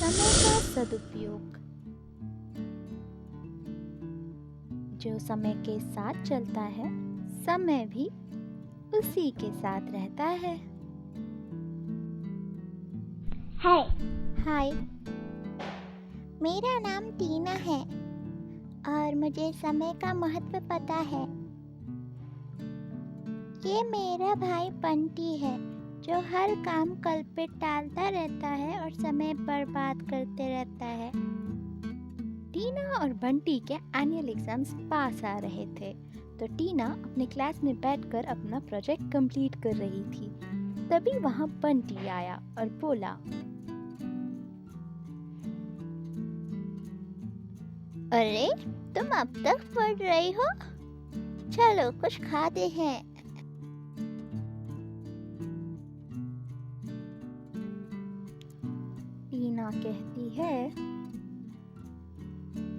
समय का सदुपयोग। जो समय के साथ चलता है, समय भी उसी के साथ रहता है। हाय, हाय, मेरा नाम टीना है और मुझे समय का महत्व पता है। ये मेरा भाई बंटी है जो हर काम कल पे टालता रहता है और समय बर्बाद करते रहता है। टीना और बंटी के एनुअल एग्जाम्स पास आ रहे थे, तो टीना अपने क्लास में बैठकर अपना प्रोजेक्ट कंप्लीट कर रही थी। तभी वहाँ बंटी आया और बोला, अरे, तुम अब तक पढ़ रही हो? चलो कुछ खाते हैं। टीना कहती है,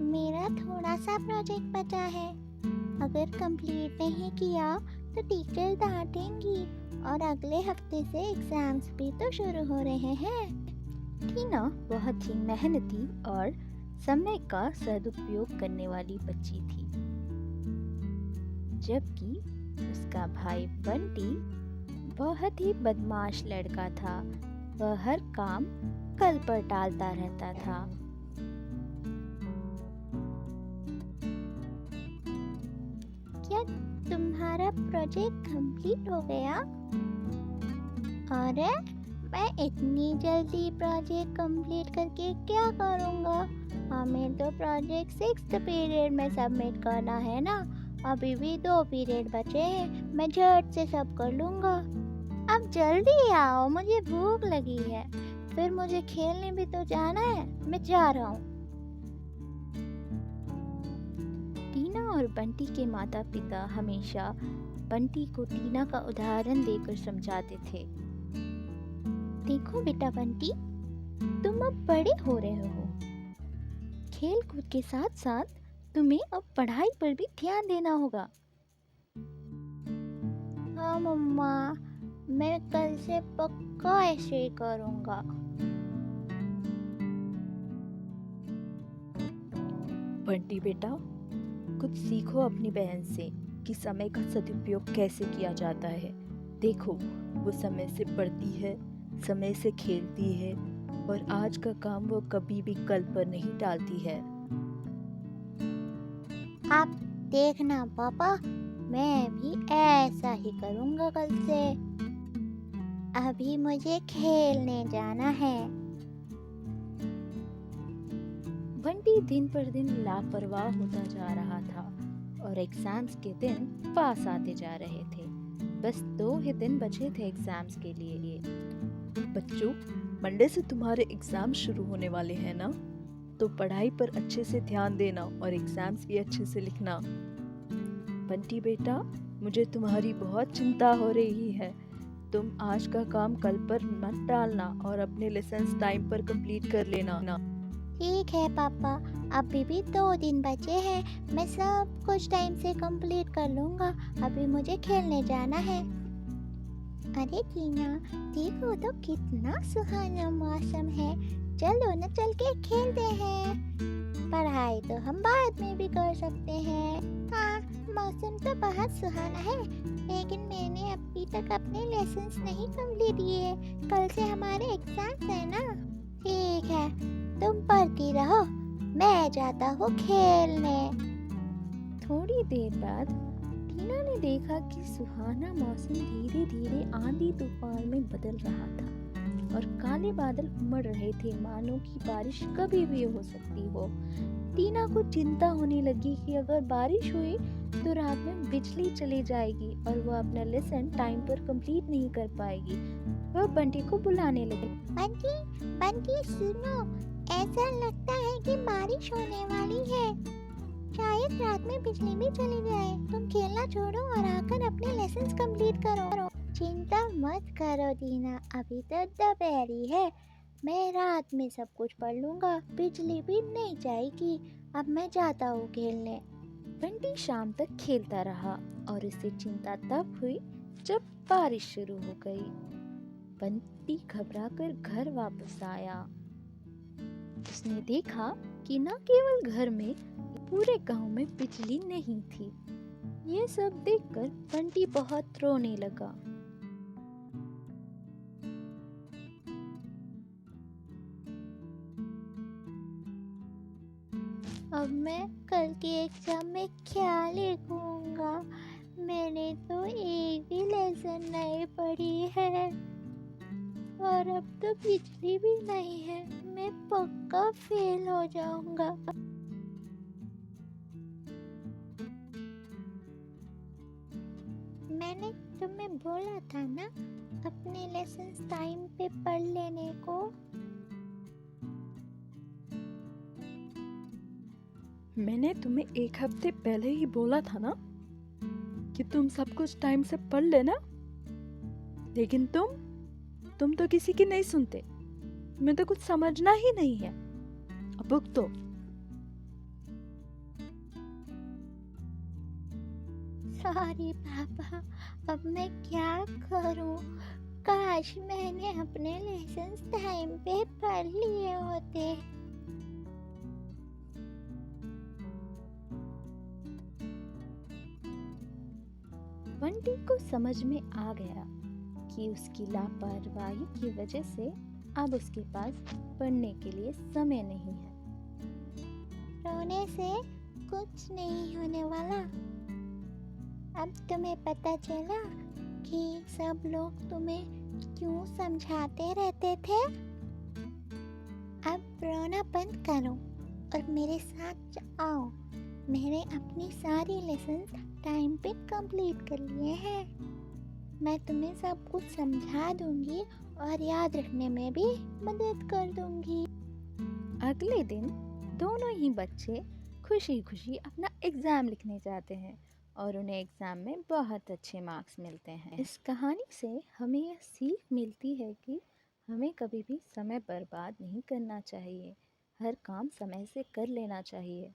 मेरा थोड़ा सा प्रोजेक्ट बचा है। अगर कंप्लीट नहीं किया तो टीचर डांटेंगी और अगले हफ्ते से एग्जाम्स भी तो शुरू हो रहे हैं। टीना बहुत ही मेहनती और समय का सदुपयोग करने वाली बच्ची थी, जबकि उसका भाई बंटी बहुत ही बदमाश लड़का था। वह हर काम कल पर टालता रहता था। क्या तुम्हारा प्रोजेक्ट कंप्लीट हो गया? अरे, मैं इतनी जल्दी प्रोजेक्ट कंप्लीट करके क्या करूँगा? हमें तो प्रोजेक्ट 6th पीरियड में सबमिट करना है ना। अभी भी 2 पीरियड बचे हैं। मैं झट से सब कर लूँगा। अब जल्दी आओ, मुझे भूख लगी है। फिर मुझे खेलने भी तो जाना है। मैं जा रहा हूँ। टीना और बंटी के माता पिता हमेशा बंटी को टीना का उदाहरण देकर समझाते थे। देखो बेटा बंटी, तुम अब बड़े हो रहे हो। खेल कूद के साथ साथ तुम्हें अब पढ़ाई पर भी ध्यान देना होगा। हाँ मम्मा, मैं कल से पक्का ऐसे ही करूँगा। बंटी बेटा, कुछ सीखो अपनी बहन से कि समय का सदुपयोग कैसे किया जाता है। देखो, वो समय से पढ़ती है, समय से खेलती है और आज का काम वो कभी भी कल पर नहीं टालती है। आप देखना पापा, मैं भी ऐसा ही करूँगा कल से। अभी मुझे खेलने जाना है। बंटी दिन पर दिन लापरवाह होता जा रहा था और एग्जाम्स के दिन पास आते जा रहे थे। बस 2 ही दिन बचे थे एग्जाम्स के लिए। बच्चों, मंडे से तुम्हारे एग्जाम शुरू होने वाले हैं ना, तो पढ़ाई पर अच्छे से ध्यान देना और एग्जाम्स भी अच्छे से लिखना। बंटी बेटा, मुझे तुम्हारी बहुत चिंता हो रही है। तुम आज का काम कल पर मत टालना और अपने लेसन्स टाइम पर कंप्लीट कर लेना। ठीक है पापा, अभी भी 2 दिन बचे हैं। मैं सब कुछ टाइम से कंप्लीट कर लूँगा। अभी मुझे खेलने जाना है। अरे टीना, देखो तो कितना सुहाना मौसम है। चलो न चल के खेलते हैं। पढ़ाई तो हम बाद में भी कर सकते हैं। हाँ, मौसम तो बहुत सुहाना है, लेकिन मैंने अभी तक अपने लेसन्स नहीं कंप्लीट किए। कल से हमारे एग्जाम्स है ना। ठीक है, तुम पढ़ती रहो, मैं जाता हूँ खेलने। थोड़ी देर बाद टीना ने देखा कि सुहाना मौसम धीरे धीरे आंधी तूफान में बदल रहा था और काले बादल उमड़ रहे थे, मानो कि बारिश कभी भी हो सकती हो। टीना को चिंता होने लगी कि अगर बारिश हुई तो रात में बिजली चली जाएगी और वह अपना लेसन टाइम पर कंप्लीट नहीं कर पाएगी। वह बंटी को बुलाने लगी। बंटी, बंटी सुनो, ऐसा लगता है कि बारिश होने वाली है। शायद रात में बिजली भी चली जाए। तुम खेलना छोड़ो और आकर अपने लेसन्स कंप्लीट करो। चिंता मत करो टीना, अभी तो दोपहरी है। मैं रात में सब कुछ पढ़ लूँगा। बिजली भी नहीं जाएगी। अब मैं जाता हूँ खेलने। बंटी शाम तक खेलता रहा और उसे चिंता तब हुई जब बारिश शुरू हो गई। बंटी घबराकर घर वापस आया। उसने देखा कि न केवल घर में, पूरे गांव में बिजली नहीं थी। ये सब देखकर बंटी बहुत रोने लगा। अब मैं कल के एग्जाम में क्या लिखूंगा? मैंने तो एक भी लेसन नहीं पढ़ी है और अब तो बिजली भी नहीं है। मैं पक्का फेल हो जाऊंगा। मैंने तुम्हें बोला था ना अपने लेसन्स टाइम पे पढ़ लेने को। मैंने तुम्हें एक हफ्ते पहले ही बोला था ना कि तुम सब कुछ टाइम से पढ़ लेना, लेकिन तुम तो किसी की नहीं सुनते। तुम्हें तो कुछ समझना ही नहीं है। अब भुगतो। सॉरी पापा, अब मैं क्या करूं? काश मैंने अपने लेसन्स टाइम पे पढ़ लिए होते। बंटी को समझ में आ गया कि उसकी लापरवाही की वजह से अब उसके पास पढ़ने के लिए समय नहीं है। रोने से कुछ नहीं होने वाला। अब तुम्हें पता चला कि सब लोग तुम्हें क्यों समझाते रहते थे। अब रोना बंद करो और मेरे साथ आओ। मैंने अपनी सारी लेसन्स टाइम पे कंप्लीट कर लिए हैं। मैं तुम्हें सब कुछ समझा दूंगी और याद रखने में भी मदद कर दूंगी। अगले दिन दोनों ही बच्चे खुशी खुशी अपना एग्ज़ाम लिखने जाते हैं और उन्हें एग्ज़ाम में बहुत अच्छे मार्क्स मिलते हैं। इस कहानी से हमें यह सीख मिलती है कि हमें कभी भी समय बर्बाद नहीं करना चाहिए। हर काम समय से कर लेना चाहिए।